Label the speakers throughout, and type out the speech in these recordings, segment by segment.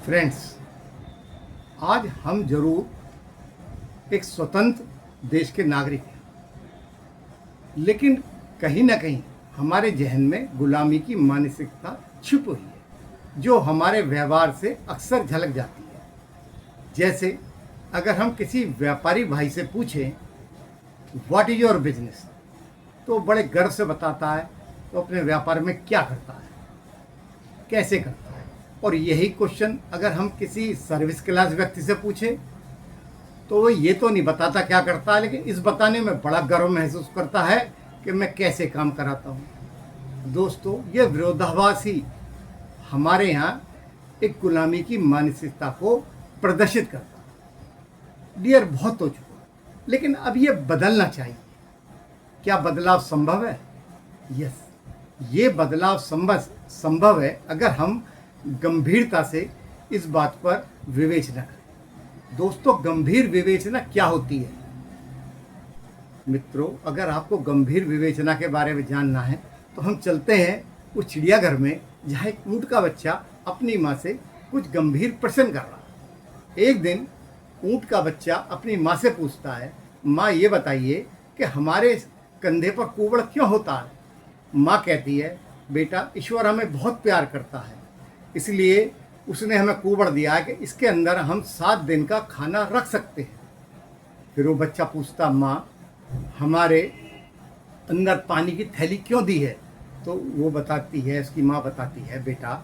Speaker 1: Friends, आज हम जरूर एक स्वतंत्र देश के नागरिक हैं, लेकिन कहीं ना कहीं हमारे जहन में गुलामी की मानसिकता छुप हुई है, जो हमारे व्यवहार से अक्सर झलक जाती है। जैसे अगर हम किसी व्यापारी भाई से पूछें व्हाट इज योर बिजनेस, तो बड़े गर्व से बताता है तो अपने व्यापार में क्या करता है, कैसे करता है। और यही क्वेश्चन अगर हम किसी सर्विस क्लास व्यक्ति से पूछें तो वो ये तो नहीं बताता क्या करता है, लेकिन इस बताने में बड़ा गर्व महसूस करता है कि मैं कैसे काम कराता हूँ। दोस्तों, ये विरोधाभास ही हमारे यहाँ एक गुलामी की मानसिकता को प्रदर्शित करता है। डियर, बहुत हो चुका, लेकिन अब ये बदलना चाहिए। क्या बदलाव संभव है? यस, ये बदलाव संभव है अगर हम गंभीरता से इस बात पर विवेचना करें। दोस्तों, गंभीर विवेचना क्या होती है? मित्रों, अगर आपको गंभीर विवेचना के बारे में जानना है तो हम चलते हैं उस चिड़ियाघर में जहाँ एक ऊँट का बच्चा अपनी माँ से कुछ गंभीर प्रश्न कर रहा है। एक दिन ऊँट का बच्चा अपनी माँ से पूछता है, माँ ये बताइए कि हमारे कंधे पर कुबड़ क्यों होता है? माँ कहती है, बेटा, ईश्वर हमें बहुत प्यार करता है, इसलिए उसने हमें कुबड़ दिया है कि इसके अंदर हम 7 दिन का खाना रख सकते हैं। फिर वो बच्चा पूछता, माँ, हमारे अंदर पानी की थैली क्यों दी है? तो वो बताती है, उसकी माँ बताती है, बेटा,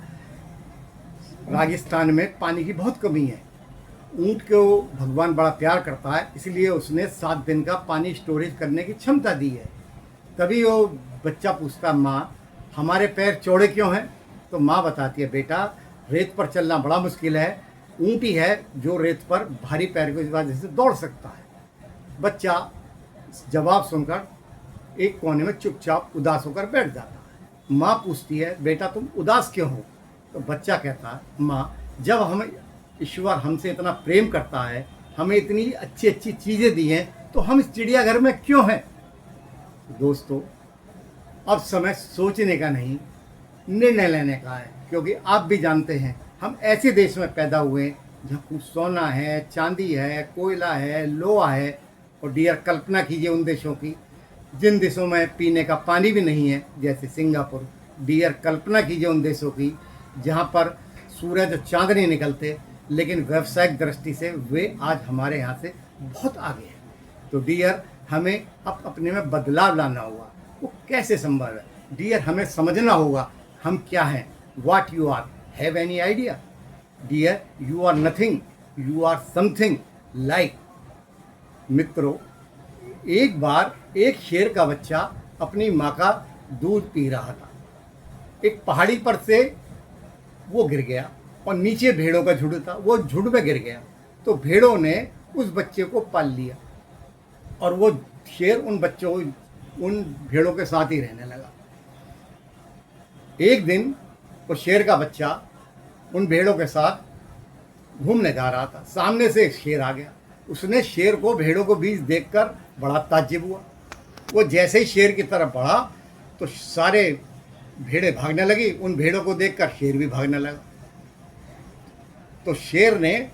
Speaker 1: राजस्थान में पानी की बहुत कमी है, ऊँट को भगवान बड़ा प्यार करता है, इसलिए उसने 7 दिन का पानी स्टोरेज करने की क्षमता दी है। तभी वो बच्चा पूछता, माँ, हमारे पैर चौड़े क्यों हैं? तो माँ बताती है, बेटा, रेत पर चलना बड़ा मुश्किल है, ऊँट ही है जो रेत पर भारी पैर की वजह से दौड़ सकता है। बच्चा जवाब सुनकर एक कोने में चुपचाप उदास होकर बैठ जाता है। माँ पूछती है, बेटा, तुम उदास क्यों हो? तो बच्चा कहता है, माँ, जब हमें ईश्वर हमसे इतना प्रेम करता है, हमें इतनी अच्छी अच्छी चीज़ें दी हैं, तो हम इस चिड़ियाघर में क्यों हैं? दोस्तों, अब समय सोचने का नहीं, निर्णय लेने का है, क्योंकि आप भी जानते हैं हम ऐसे देश में पैदा हुए जहाँ कुछ सोना है, चांदी है, कोयला है, लोहा है। और डियर, कल्पना कीजिए उन देशों की जिन देशों में पीने का पानी भी नहीं है, जैसे सिंगापुर। डियर, कल्पना कीजिए उन देशों की जहाँ पर सूरज और चांद नहीं निकलते, लेकिन व्यावसायिक दृष्टि से वे आज हमारे यहाँ से बहुत आगे हैं। तो डियर, हमें अब अपने में बदलाव लाना होगा। वो कैसे संभव है? डियर, हमें समझना होगा हम क्या हैं। What you are, have any idea? Dear, you are nothing, you are something like. मित्रों, एक बार एक शेर का बच्चा अपनी माँ का दूध पी रहा था। एक पहाड़ी पर से वो गिर गया और नीचे भेड़ों का झुंड था, वो झुंड में गिर गया। तो भेड़ों ने उस बच्चे को पाल लिया और वो शेर उन भेड़ों के साथ ही रहने लगा। एक दिन वो शेर का बच्चा उन भेड़ों के साथ घूमने जा रहा था। सामने से एक शेर आ गया। उसने शेर को भेड़ों को बीच देखकर बड़ा ताज्जुब हुआ। वो जैसे ही शेर की तरफ बढ़ा तो सारे भेड़ें भागने लगी। उन भेड़ों को देखकर शेर भी भागने लगा। तो शेर ने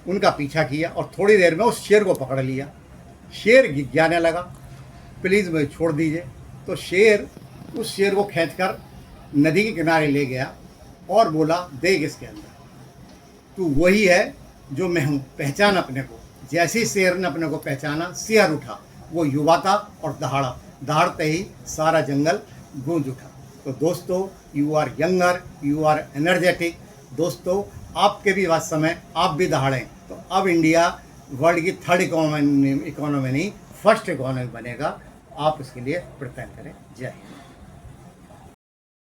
Speaker 1: उनका पीछा किया और थोड़ी देर में उस शेर को पकड़ लिया। शेर गिड़गिड़ाने लगा, प्लीज़ मुझे छोड़ दीजिए। तो शेर उस शेर को खींचकर नदी के किनारे ले गया और बोला, देख इसके अंदर, तू वही है जो मैं हूँ, पहचान अपने को। जैसे ही शेर ने अपने को पहचाना, सिर उठा, वो युवा था और दहाड़ा। दहाड़ते ही सारा जंगल गूंज उठा। तो दोस्तों, you are younger, you are energetic. दोस्तों, आपके भी बात समय, आप भी दहाड़ें तो अब इंडिया वर्ल्ड की 3rd इकोनॉमी नहीं, 1st इकोनॉमी बनेगा। आप इसके लिए प्रयत्न करें। जय हिंद।